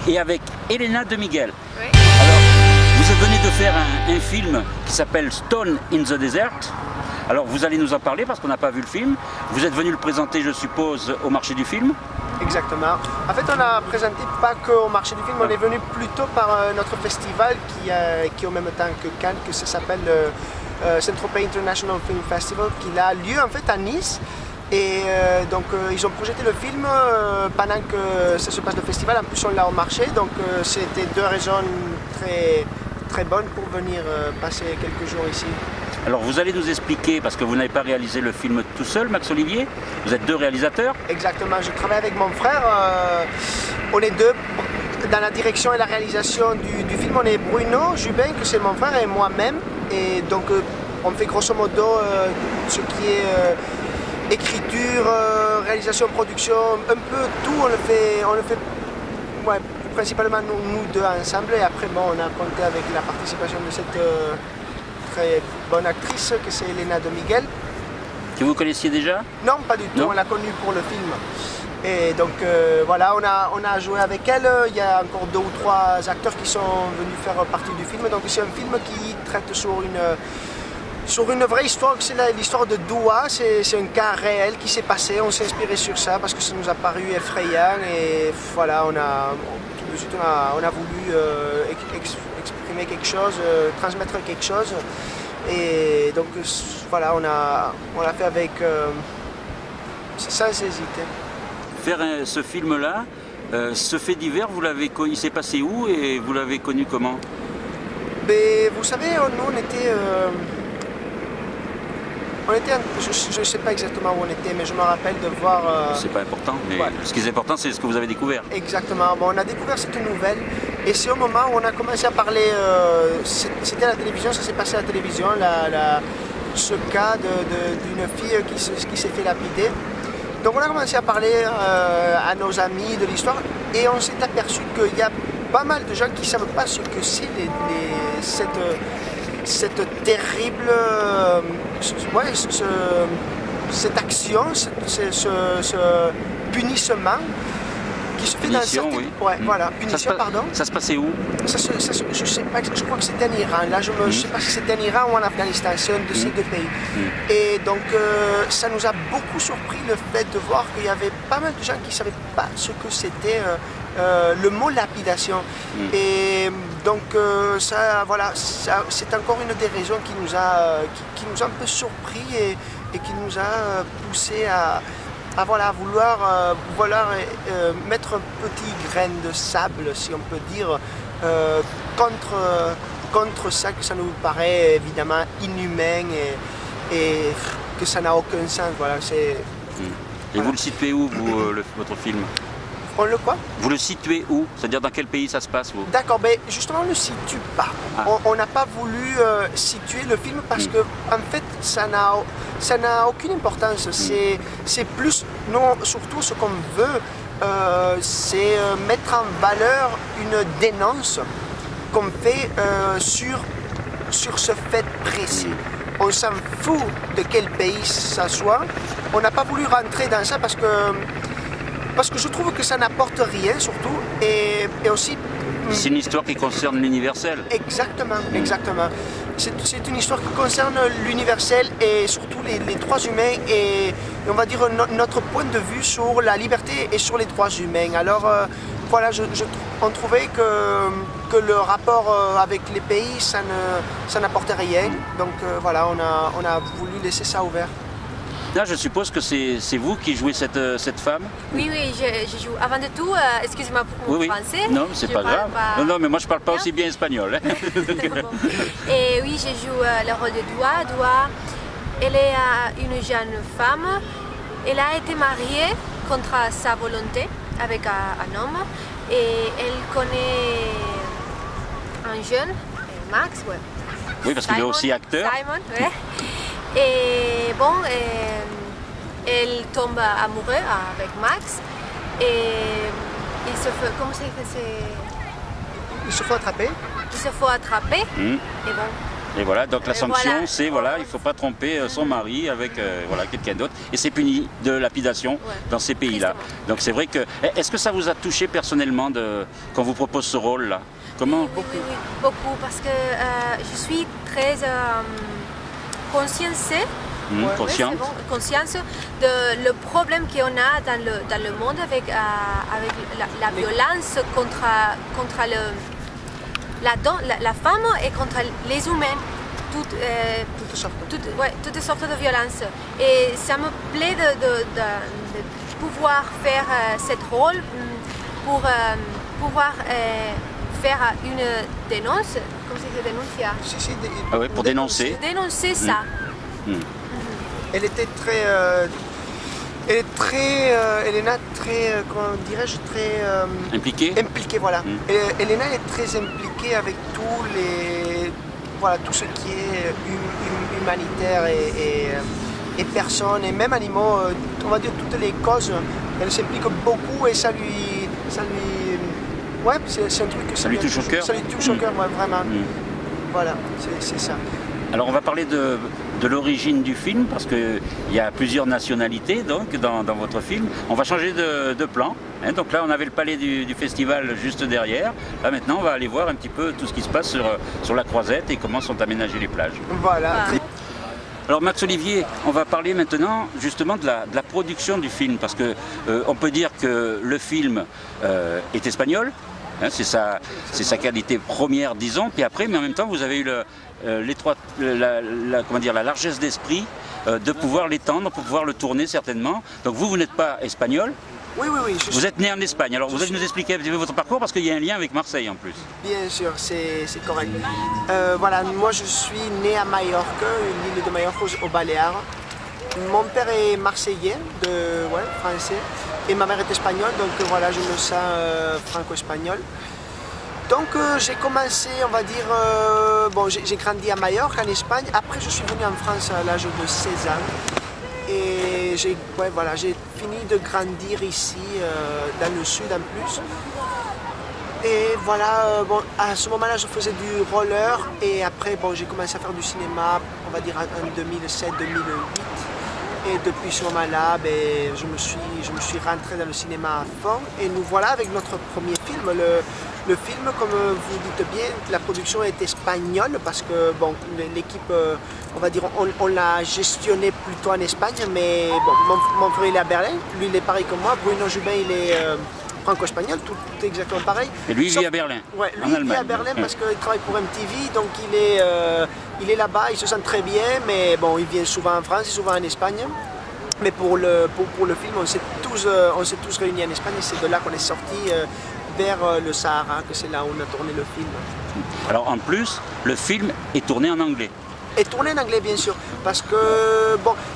et avec Elena de Miguel. Oui. Alors, vous venez de faire un film qui s'appelle Stone in the Desert. Alors, vous allez nous en parler parce qu'on n'a pas vu le film. Vous êtes venu le présenter, je suppose, au marché du film. Exactement. En fait, on a présenté pas qu'au marché du film, on est venu plutôt par notre festival qui est au même temps que Cannes, que ça s'appelle le Saint-Tropez International Film Festival, qui a lieu en fait à Nice. Et donc ils ont projeté le film pendant que ça se passe le festival. En plus, on l'a au marché, donc c'était deux raisons très bonnes pour venir passer quelques jours ici. Alors vous allez nous expliquer, parce que vous n'avez pas réalisé le film tout seul, Max Olivier, vous êtes deux réalisateurs. Exactement, je travaille avec mon frère, on est deux dans la direction et la réalisation du film. On est Bruno Jubin, que c'est mon frère, et moi-même, et donc on fait grosso modo ce qui est écriture, réalisation, production, un peu tout, on le fait ouais, principalement nous deux ensemble, et après bon, on a compté avec la participation de cette très bonne actrice que c'est Elena de Miguel. Que vous connaissiez déjà? Non, pas du tout, non. On l'a connue pour le film. Et donc voilà, on a joué avec elle. Il y a encore 2 ou 3 acteurs qui sont venus faire partie du film. Donc c'est un film qui traite sur une vraie histoire, c'est l'histoire de Doua. C'est un cas réel qui s'est passé. On s'est inspiré sur ça parce que ça nous a paru effrayant. Et voilà, on a voulu exprimer quelque chose, transmettre quelque chose. Et donc voilà, on l'a fait avec sans hésiter. Faire ce film-là, ce fait divers, il s'est passé où et vous l'avez connu comment? Mais vous savez, nous on était je ne sais pas exactement où on était, mais je me rappelle de voir... C'est pas important, mais ouais. Ce qui est important, c'est ce que vous avez découvert. Exactement. Bon, on a découvert cette nouvelle, et c'est au moment où on a commencé à parler... C'était à la télévision, ça s'est passé à la télévision, ce cas d'une fille qui s'est fait lapider. Donc on a commencé à parler à nos amis de l'histoire, et on s'est aperçu qu'il y a pas mal de gens qui ne savent pas ce que c'est cette terrible, cette action, ce punissement qui se fait dans certaines... Oui. Ouais, voilà, punition, pardon. Ça se passait où? Je sais pas, je crois que c'était en Iran. Là, je ne sais pas si c'était en Iran ou en Afghanistan, c'est un de ces deux pays. Et donc, ça nous a beaucoup surpris le fait de voir qu'il y avait pas mal de gens qui ne savaient pas ce que c'était le mot lapidation. Et donc, voilà, c'est encore une des raisons qui nous a un peu surpris et qui nous a poussé à vouloir mettre un petit grain de sable, si on peut dire, contre ça, que ça nous paraît évidemment inhumain et que ça n'a aucun sens. Voilà, Et vous le situez où, votre film? On le quoi? Vous le situez où? C'est-à-dire dans quel pays ça se passe, vous? D'accord, mais justement on ne le situe pas. On n'a pas voulu situer le film parce que en fait ça n'a aucune importance. C'est plus, non, surtout ce qu'on veut, c'est mettre en valeur une dénonce qu'on fait sur ce fait précis. On s'en fout de quel pays ça soit. On n'a pas voulu rentrer dans ça parce que je trouve que ça n'apporte rien, surtout, et aussi... C'est une histoire qui concerne l'universel. Exactement, exactement. C'est une histoire qui concerne l'universel et surtout les droits humains et on va dire notre point de vue sur la liberté et sur les droits humains. Alors voilà, on trouvait que le rapport avec les pays, ça n'apportait rien. Donc voilà, on a voulu laisser ça ouvert. Là, je suppose que c'est vous qui jouez cette femme? Oui, je joue. Avant de tout, excusez-moi pour mon français. Non, c'est pas grave. Non, mais moi je parle pas aussi bien espagnol. Et oui, je joue le rôle de Doua. Doua, elle est une jeune femme. Elle a été mariée contre sa volonté avec un homme. Et elle connaît un jeune, Max. Ouais. Oui, parce qu'il est aussi acteur. Simon, ouais. Et bon, elle tombe amoureuse avec Max et il se fait, il se fait attraper. Il se fait attraper et bon, Et voilà, donc la sanction, voilà. c'est voilà, il ne faut pas tromper son mari avec voilà, quelqu'un d'autre. Et c'est puni de lapidation dans ces pays-là. Donc c'est vrai que. Est-ce que ça vous a touché personnellement quand vous propose ce rôle-là? Comment? Oui, beaucoup, parce que je suis très consciencée. Consciente. Oui, bon, conscience de le problème qu'on a dans le monde avec la violence contre la femme et contre les humains. Toutes sortes de violences. Et ça me plaît de pouvoir faire ce rôle pour pouvoir faire une dénonce. Comment c'est que dénoncia? Ah oui, pour dénoncer. Dénoncer ça. Elle était très, Elena, très, comment dirais-je, très impliquée. Impliquée, voilà. Elena est très impliquée avec tout ce qui est humanitaire et personnes et même animaux. On va dire toutes les causes. Elle s'implique beaucoup et ça lui, ouais, c'est un truc que ça lui touche au cœur. Ça lui touche au cœur, ouais, vraiment. Voilà, c'est ça. Alors on va parler de l'origine du film parce qu'il y a plusieurs nationalités donc, dans votre film. On va changer de plan. Hein, donc là on avait le palais du festival juste derrière. Là maintenant on va aller voir un petit peu tout ce qui se passe sur la Croisette et comment sont aménagées les plages. Voilà. Alors Max Olivier, on va parler maintenant justement de la production du film parce que on peut dire que le film est espagnol. Hein, c'est sa qualité première, disons, puis après, mais en même temps, vous avez eu la largesse d'esprit de pouvoir l'étendre, pour pouvoir le tourner certainement. Donc vous n'êtes pas espagnol. Oui. Vous êtes né en Espagne. Alors vous allez nous expliquer un petit peu votre parcours parce qu'il y a un lien avec Marseille en plus. Bien sûr, c'est correct. Voilà, moi je suis né à Majorque, l'île de Majorque aux Baléares. Mon père est marseillais, français, et ma mère est espagnole, donc voilà, je me sens franco-espagnol. Donc j'ai commencé, on va dire, j'ai grandi à Majorque, en Espagne. Après, je suis venu en France à l'âge de 16 ans. Et j'ai fini de grandir ici, dans le sud en plus. Et voilà, à ce moment-là, je faisais du roller. Et après, j'ai commencé à faire du cinéma, on va dire en 2007-2008. Et depuis ce moment-là, je me suis rentré dans le cinéma à fond. Et nous voilà avec notre premier film. Le film, comme vous dites bien, la production est espagnole parce que l'équipe, on va dire, on l'a gestionné plutôt en Espagne. Mais mon frère il est à Berlin, lui il est pareil que moi. Bruno Jubin il est franco-espagnol, tout exactement pareil. Et lui il vit à Berlin, ouais, lui, il vit à Berlin parce qu'il travaille pour MTV, donc il est là-bas, il se sent très bien, mais il vient souvent en France et souvent en Espagne. Mais pour le film, on s'est tous réunis en Espagne et c'est de là qu'on est sorti vers le Sahara, que c'est là où on a tourné le film. Alors en plus, le film est tourné en anglais. Est tourné en anglais bien sûr, parce que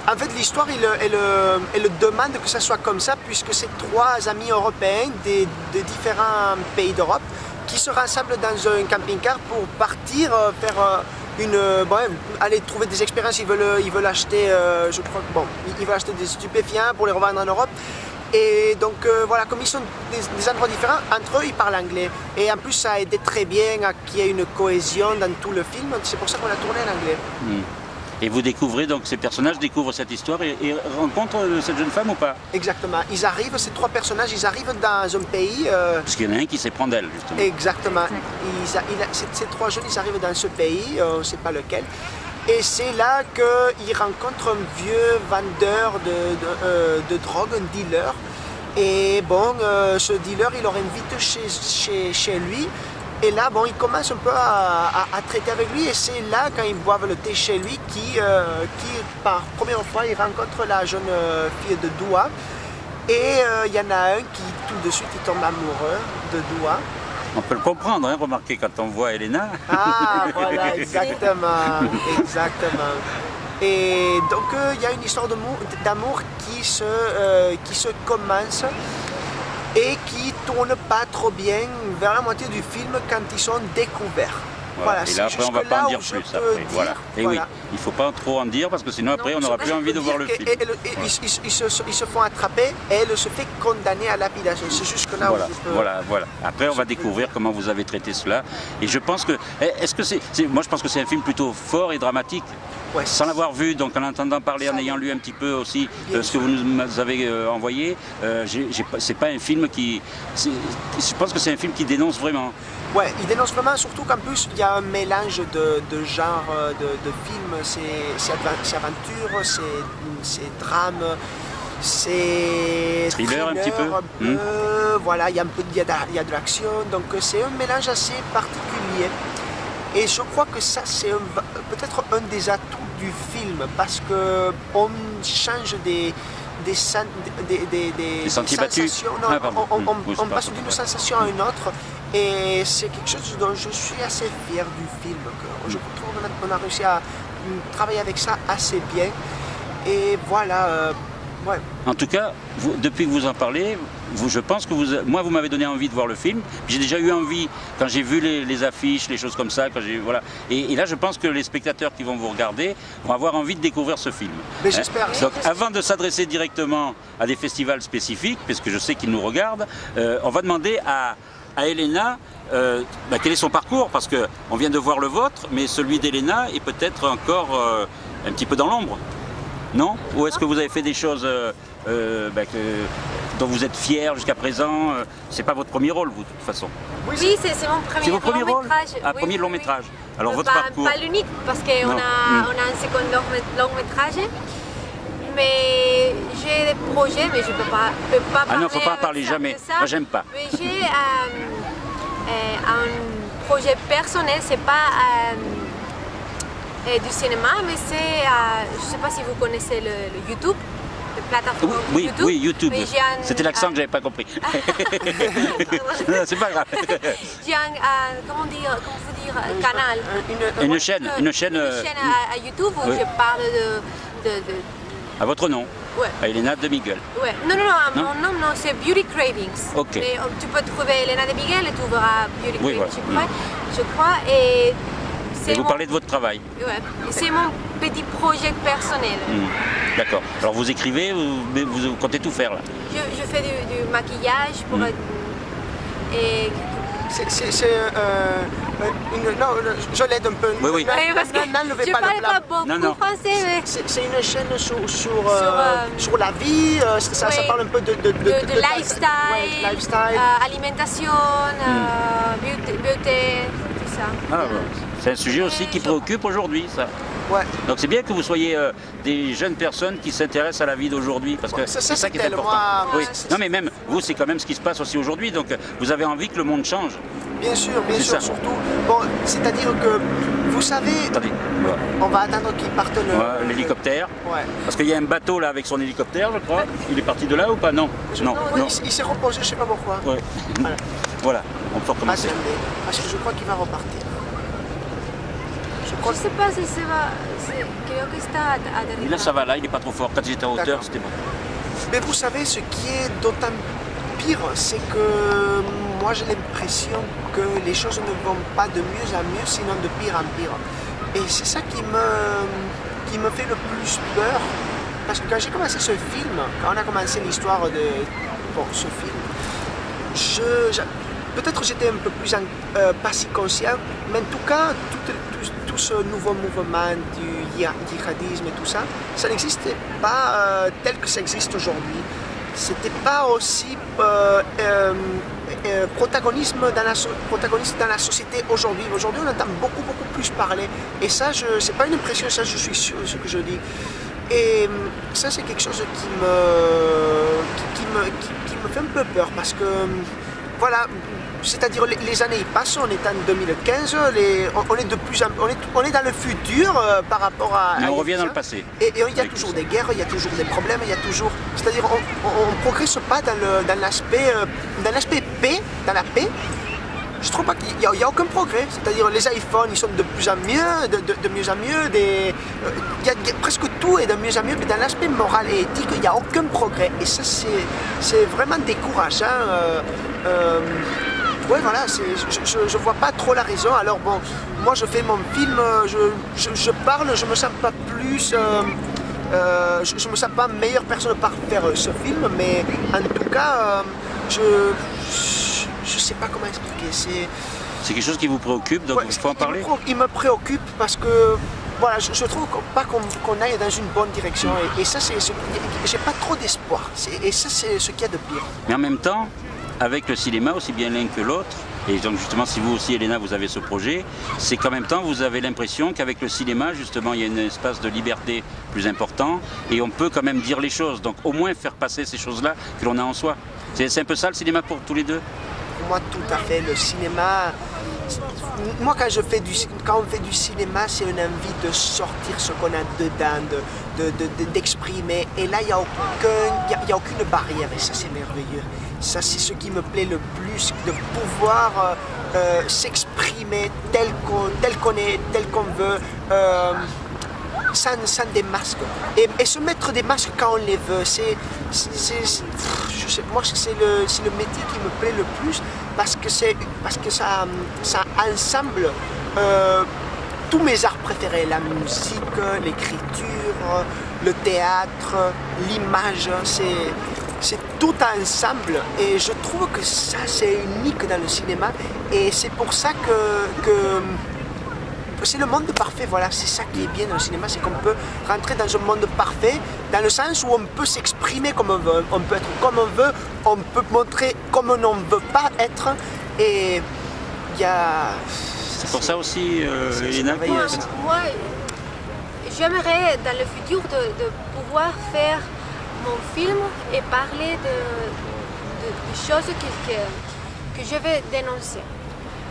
en fait l'histoire elle demande que ça soit comme ça, puisque c'est trois amis européens de différents pays d'Europe qui se rassemblent dans un camping-car pour partir faire aller trouver des expériences. Ils veulent acheter, je crois ils veulent acheter des stupéfiants pour les revendre en Europe. Et donc voilà, comme ils sont des endroits différents, entre eux ils parlent anglais. Et en plus ça a aidé très bien à qu'il y ait une cohésion dans tout le film, c'est pour ça qu'on a tourné en anglais. Et vous découvrez, donc ces personnages découvrent cette histoire et rencontrent cette jeune femme ou pas? Exactement, Ces trois personnages, ils arrivent dans un pays... Parce qu'il y en a un qui s'éprend d'elle justement. Exactement, ces trois jeunes ils arrivent dans ce pays, on ne sait pas lequel. Et c'est là qu'il rencontre un vieux vendeur de drogue, un dealer. Et ce dealer, il leur invite chez lui. Et là, il commence un peu à traiter avec lui. Et c'est là, quand ils boivent le thé chez lui, qui par première fois, il rencontre la jeune fille de Doua. Et il y en a un qui, tout de suite, il tombe amoureux de Doua. On peut le comprendre, hein, remarquez quand on voit Elena. Ah, voilà, exactement. Et donc, il y a une histoire d'amour qui se commence et qui tourne pas trop bien vers la moitié du film quand ils sont découverts. Voilà. Et là, après, on va pas en dire plus après. Voilà. Et voilà. Oui. Il ne faut pas trop en dire parce que sinon après on n'aura plus envie de voir le film. Ils se font attraper et elle se fait condamner à lapidation. C'est juste que là voilà, où je peux... voilà. Après on va découvrir comment vous avez traité cela. Et je pense que, moi je pense que c'est un film plutôt fort et dramatique. Ouais, sans l'avoir vu, donc en entendant parler, en ayant lu un petit peu aussi ce que vous nous avez envoyé, c'est pas un film qui... Je pense que c'est un film qui dénonce vraiment. Ouais, il dénonce vraiment, surtout qu'en plus il y a un mélange de genres de films, c'est aventure, c'est drame, c'est thriller un petit peu. Voilà, il y a de l'action, donc c'est un mélange assez particulier. Et je crois que ça, c'est peut-être un des atouts du film, parce qu'on change des sentiers battus. On passe d'une sensation à une autre, et c'est quelque chose dont je suis assez fier du film. Je trouve qu'on a réussi à travailler avec ça assez bien. Et voilà. Ouais. En tout cas, depuis que vous en parlez, je pense que moi vous m'avez donné envie de voir le film. J'ai déjà eu envie quand j'ai vu les affiches, les choses comme ça. Voilà. Et là, je pense que les spectateurs qui vont vous regarder vont avoir envie de découvrir ce film. Mais j'espère. Donc, avant de s'adresser directement à des festivals spécifiques, puisque je sais qu'ils nous regardent, on va demander à Elena quel est son parcours, parce qu'on vient de voir le vôtre, mais celui d'Elena est peut-être encore un petit peu dans l'ombre. Non? Ou est-ce que vous avez fait des choses dont vous êtes fiers jusqu'à présent? C'est pas votre premier rôle, vous, de toute façon. Oui, c'est mon premier long métrage. Ah, premier long métrage. Alors votre parcours? Pas l'unique, parce qu'on a un second long métrage. Mais j'ai des projets, mais je ne peux pas parler. Ah non, il ne faut pas en parler jamais. Moi, j'aime pas. Mais j'ai un projet personnel, c'est pas du cinéma, mais c'est, je ne sais pas si vous connaissez le YouTube, la plateforme YouTube. Oui, YouTube. C'était l'accent que j'avais pas compris. C'est pas grave. J'ai comment vous dire, canal. Une chaîne à YouTube où je parle de à votre nom? Ouais. À Elena de Miguel? Ouais. Non, c'est Beauty Cravings. Ok. Mais tu peux trouver Elena de Miguel et tu verras Beauty Cravings, voilà. je crois. Et vous parlez de votre travail? Ouais. C'est mon petit projet personnel. D'accord. Alors vous écrivez, vous comptez tout faire là? Je fais du maquillage pour... non, je l'aide un peu. Oui. Parce que je parle pas beaucoup français. C'est une chaîne sur la vie, ça parle un peu de lifestyle, alimentation, beauté, tout ça. Ah, c'est un sujet aussi qui préoccupe aujourd'hui, ça. Ouais. Donc c'est bien que vous soyez des jeunes personnes qui s'intéressent à la vie d'aujourd'hui, parce que c'est ça qui est important. Oui. Non mais même vous, c'est quand même ce qui se passe aussi aujourd'hui, donc vous avez envie que le monde change. Bien sûr, surtout. Bon, c'est-à-dire que, vous savez, attendez, on va attendre qu'il parte l'hélicoptère. Ouais. Parce qu'il y a un bateau là avec son hélicoptère, je crois. Il est parti de là ou pas? Non. Non. Il s'est reposé, je ne sais pas pourquoi. Ouais. Voilà, on peut recommencer. Parce que je crois qu'il va repartir. Je ne sais pas si ça va. Là, ça va, là, il n'est pas trop fort. Quand j'étais en hauteur, c'était bon. Mais vous savez, ce qui est d'autant pire, c'est que moi j'ai l'impression que les choses ne vont pas de mieux en mieux, sinon de pire en pire. Et c'est ça qui me fait le plus peur. Parce que quand j'ai commencé ce film, quand on a commencé l'histoire de ce film, peut-être j'étais un peu plus pas si conscient, mais en tout cas, tout ce nouveau mouvement du djihadisme et tout ça, ça n'existait pas tel que ça existe aujourd'hui. C'était pas aussi protagoniste dans la société aujourd'hui. Aujourd'hui, on entend beaucoup plus parler. Et ça, c'est pas une impression, ça, je suis sûr de ce que je dis. Et ça, c'est quelque chose qui me fait un peu peur, parce que, voilà, c'est-à-dire les années passent, on est en 2015, on est dans le futur par rapport à... Mais on revient dans le passé. Et il y a toujours des guerres, il y a toujours des problèmes, il y a toujours... C'est-à-dire on ne progresse pas dans l'aspect paix, dans la paix. Je trouve pas qu'il n'y a aucun progrès. C'est-à-dire les iPhones, ils sont de plus en mieux, de mieux en mieux. Presque tout est de mieux en mieux, mais dans l'aspect moral et éthique, il n'y a aucun progrès. Et ça, c'est vraiment décourageant. ouais, voilà, je vois pas trop la raison. Alors bon, moi je fais mon film, je parle, je me sens pas plus, je me sens pas meilleure personne par faire ce film, mais en tout cas, je sais pas comment expliquer. C'est quelque chose qui vous préoccupe, donc il faut en parler. Il me préoccupe parce que voilà, je trouve pas qu'on aille dans une bonne direction et ça, j'ai pas trop d'espoir. Et ça, c'est ce qu'il y a de pire. Mais en même temps, avec le cinéma, aussi bien l'un que l'autre, et donc justement si vous aussi Elena vous avez ce projet, c'est qu'en même temps vous avez l'impression qu'avec le cinéma justement il y a un espace de liberté plus important et on peut quand même dire les choses, donc au moins faire passer ces choses-là que l'on a en soi. C'est un peu ça le cinéma pour tous les deux? Pour moi tout à fait, le cinéma, moi quand on fait du cinéma, c'est une envie de sortir ce qu'on a dedans, d'exprimer, et là il n'y a aucune barrière et ça c'est merveilleux. Ça, c'est ce qui me plaît le plus, de pouvoir s'exprimer tel qu'on est, tel qu'on veut, sans des masques. Et se mettre des masques quand on les veut, moi, c'est le métier qui me plaît le plus parce que ça ensemble tous mes arts préférés, la musique, l'écriture, le théâtre, l'image, c'est tout ensemble et je trouve que ça c'est unique dans le cinéma et c'est pour ça que c'est le monde parfait, voilà, c'est ça qui est bien dans le cinéma, c'est qu'on peut rentrer dans un monde parfait, dans le sens où on peut s'exprimer comme on veut, on peut être comme on veut, on peut montrer comme on ne veut pas être et il y a... C'est pour ça aussi, Elena, moi, j'aimerais dans le futur de pouvoir faire mon film et parler de choses que je veux dénoncer.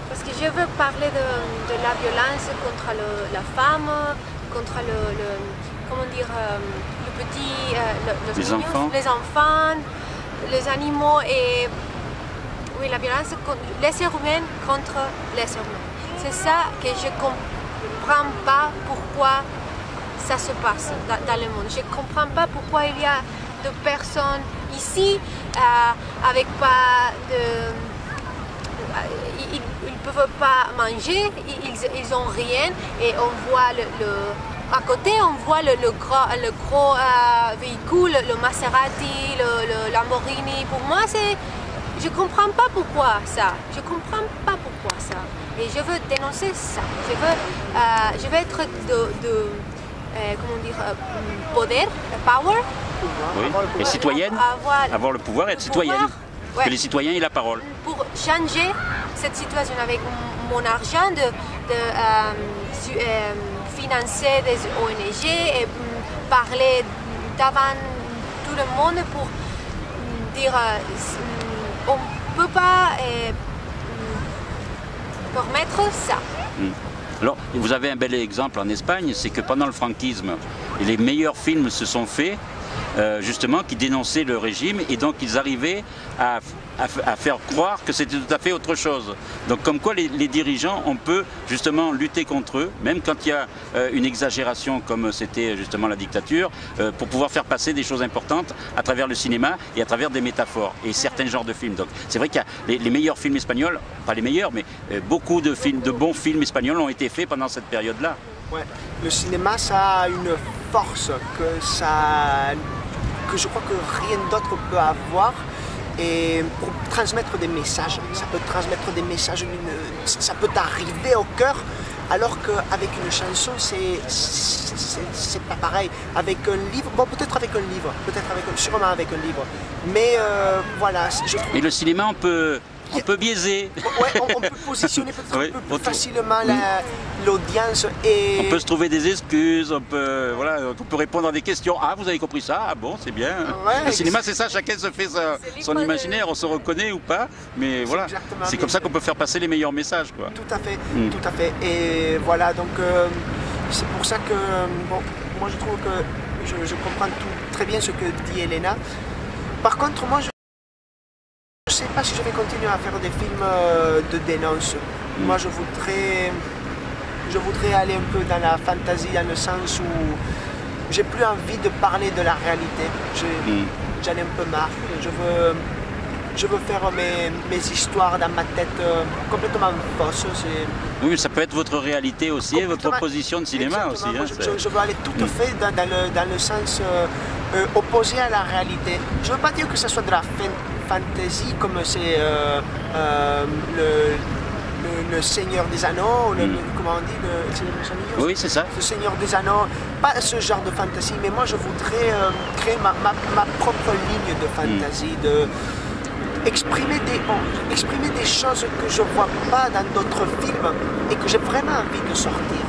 Parce que je veux parler de la violence contre la femme, contre comment dire, le petit, les enfants, les animaux et oui, la violence contre les êtres humains contre les êtres humains. C'est ça que je ne comprends pas pourquoi ça se passe dans le monde. Je ne comprends pas pourquoi il y a de personnes ici avec pas de... Ils ne peuvent pas manger, ils n'ont rien et on voit à côté on voit le gros véhicule, le Maserati, le Lamborghini. Pour moi, je ne comprends pas pourquoi ça. Je comprends pas pourquoi ça. Et je veux dénoncer ça. Je veux être comment dire, power. Oui. Et citoyenne, avoir le pouvoir et être citoyenne. Ouais. Que les citoyens aient la parole. Pour changer cette situation avec mon argent, de financer des ONG et parler devant tout le monde pour dire on ne peut pas permettre ça. Alors, vous avez un bel exemple en Espagne, c'est que pendant le franquisme, les meilleurs films se sont faits justement qui dénonçaient le régime et donc ils arrivaient à faire croire que c'était tout à fait autre chose. Donc comme quoi les dirigeants, on peut justement lutter contre eux, même quand il y a une exagération comme c'était justement la dictature, pour pouvoir faire passer des choses importantes à travers le cinéma et à travers des métaphores et certains genres de films. Donc c'est vrai qu'il y a les meilleurs films espagnols, pas les meilleurs, mais beaucoup de bons films espagnols ont été faits pendant cette période-là. Ouais, le cinéma, ça a une force que je crois que rien d'autre peut avoir. Et pour transmettre des messages, ça peut transmettre des messages, ça peut arriver au cœur, alors qu'avec une chanson, c'est pas pareil. Avec un livre, bon peut-être avec un livre, sûrement avec un livre, mais voilà. Et le cinéma, on peut biaiser. Ouais, on peut positionner peut-être un peu plus facilement l'audience. Et... On peut se trouver des excuses, on peut répondre à des questions. Ah, vous avez compris ça? Ah bon, c'est bien. Ouais, le cinéma, c'est ça, chacun se fait son imaginaire, on se reconnaît ou pas. Mais voilà, c'est comme ça qu'on peut faire passer les meilleurs messages, quoi. Tout à fait, tout à fait. Et voilà, donc c'est pour ça que, bon, moi je trouve que je comprends très bien ce que dit Elena. Par contre, moi, je ne sais pas si je vais continuer à faire des films de dénonce. Moi, je voudrais aller un peu dans la fantaisie, dans le sens où j'ai plus envie de parler de la réalité. J'en ai un peu marre. je veux faire mes histoires dans ma tête complètement fausses. Oui, ça peut être votre réalité aussi, votre proposition de cinéma aussi. Hein, je veux aller tout à fait dans le sens opposé à la réalité. Je ne veux pas dire que ce soit de la fantasy comme c'est le Seigneur des Anneaux, comment on dit, le Seigneur des Anneaux. Oui, c'est ça. Le Seigneur des Anneaux, pas ce genre de fantasy, mais moi je voudrais créer ma propre ligne de fantasy, exprimer des choses que je ne vois pas dans d'autres films et que j'ai vraiment envie de sortir.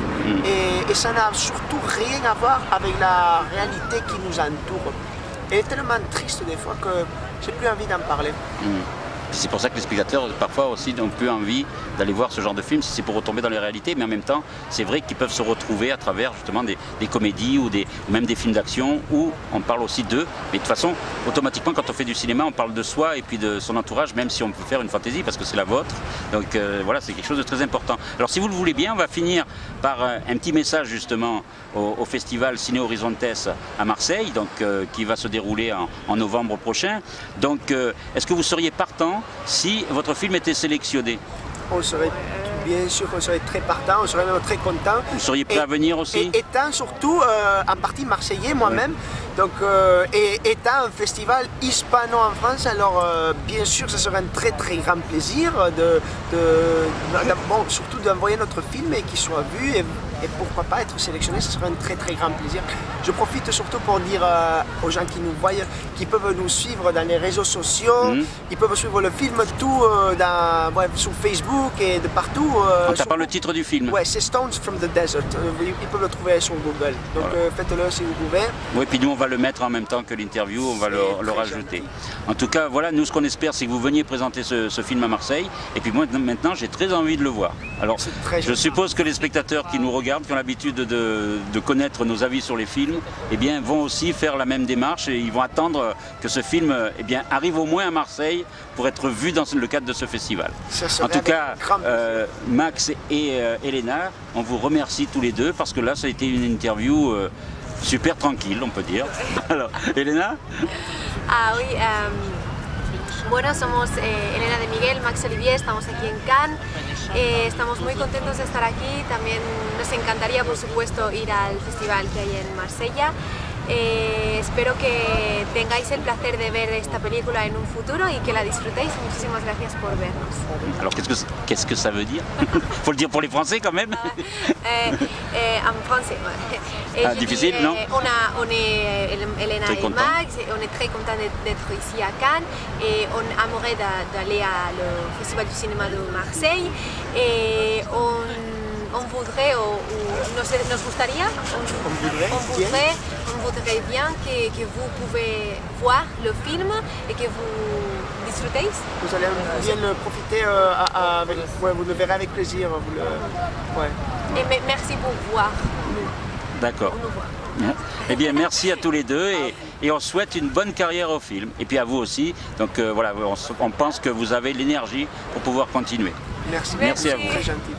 Et ça n'a surtout rien à voir avec la réalité qui nous entoure. Elle est tellement triste des fois que j'ai plus envie d'en parler. C'est pour ça que les spectateurs parfois aussi n'ont plus envie d'aller voir ce genre de film, si c'est pour retomber dans les réalités, mais en même temps c'est vrai qu'ils peuvent se retrouver à travers justement des comédies ou même des films d'action où on parle aussi d'eux, mais de toute façon automatiquement quand on fait du cinéma on parle de soi et puis de son entourage, même si on peut faire une fantaisie parce que c'est la vôtre, donc voilà, c'est quelque chose de très important. Alors si vous le voulez bien, on va finir par un petit message justement au festival Ciné Horizontes à Marseille, donc, qui va se dérouler en novembre prochain. Donc est-ce que vous seriez partant si votre film était sélectionné? On serait bien sûr qu'on serait très partant, on serait même très content. Vous seriez prêt à venir aussi? Étant surtout en partie marseillais moi-même, donc, et étant un festival hispano en France, alors bien sûr ce serait un très très grand plaisir surtout d'envoyer notre film et qu'il soit vu. Et pourquoi pas être sélectionné, ce serait un très très grand plaisir. Je profite surtout pour dire aux gens qui nous voient, qui peuvent nous suivre dans les réseaux sociaux, ils peuvent suivre le film tout sur Facebook et de partout. En tapant le titre du film. Ouais, c'est Stones from the Desert, ils peuvent le trouver sur Google, donc voilà. Faites-le si vous pouvez. Oui, puis nous on va le mettre en même temps que l'interview, on va le rajouter. Gentil. En tout cas, voilà, nous ce qu'on espère c'est que vous veniez présenter ce film à Marseille, et puis moi maintenant j'ai très envie de le voir. Alors je suppose que les spectateurs qui nous regardent, qui ont l'habitude de connaître nos avis sur les films, eh bien, vont aussi faire la même démarche et ils vont attendre que ce film eh bien, arrive au moins à Marseille pour être vu dans le cadre de ce festival. En tout cas, Max et Elena, on vous remercie tous les deux parce que là, ça a été une interview super tranquille, on peut dire. Alors, Elena? Ah oui, bueno, somos Elena de Miguel, Max Olivier, estamos aquí en Cannes. Estamos muy contentos de estar aquí, también nos encantaría por supuesto ir al festival que hay en Marsella. Espero que tengáis el placer de ver esta película en un futuro y que la disfrutéis. Muchísimas gracias por vernos. Alors qu'est-ce que ça veut dire? Faut le dire pour les Français quand même. En français, ouais. Difficile, non? On est Elena et Max, on est très contents d'être ici à Cannes et on aimerait d'aller au Festival du cinéma de Marseille et on voudrait, nos gustaría, on voudrait bien que vous pouvez voir le film et que vous disfrutez. Vous allez bien le profiter, vous le verrez avec plaisir. Et merci pour voir. D'accord. Eh bien, merci à tous les deux et on souhaite une bonne carrière au film. Et puis à vous aussi. Donc voilà, on pense que vous avez l'énergie pour pouvoir continuer. Merci. Merci à vous. Très gentil.